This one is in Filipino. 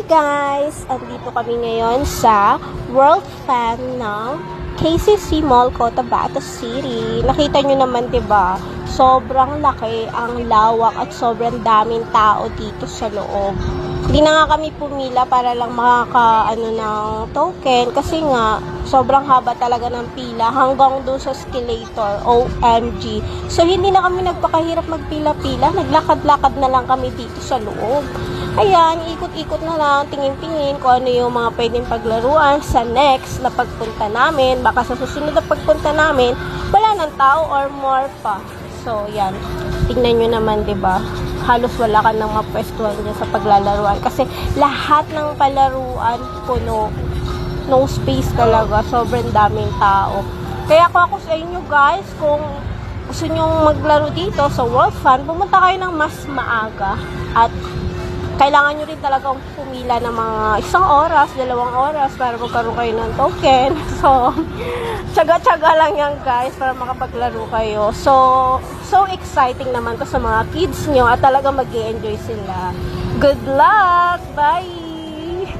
Hi guys! Andito kami ngayon sa World Fan ng KCC Mall, Cotabato City. Nakita nyo naman, 'di ba? Sobrang laki, ang lawak at sobrang daming tao dito sa loob. Hindi na nga kami pumila para lang ng token kasi nga sobrang haba talaga ng pila hanggang doon sa escalator. OMG. So hindi na kami nagpakahirap magpila-pila, naglakad-lakad na lang kami dito sa loob. Ayan, ikot-ikot na lang, tingin-tingin kung ano yung mga pwedeng paglaruan sa next na pagpunta namin. Baka sa susunod na pagpunta namin, wala ng tao or more pa. So, yan. Tingnan nyo naman, 'di ba? Halos wala ka nang mapwestuhan dyan sa paglalaruan. Kasi lahat ng palaruan puno. No space talaga. Sobrang daming tao. Kaya ako sa inyo guys, kung gusto nyo maglaro dito sa World Fan, pumunta kayo ng mas maaga. At kailangan nyo rin talagang pumila ng mga 1 oras, 2 oras para magkaroon kayo ng token. So, tsaga-tsaga lang yan guys para makapaglaro kayo. So exciting naman to sa mga kids nyo at talaga mag-i-enjoy sila. Good luck! Bye!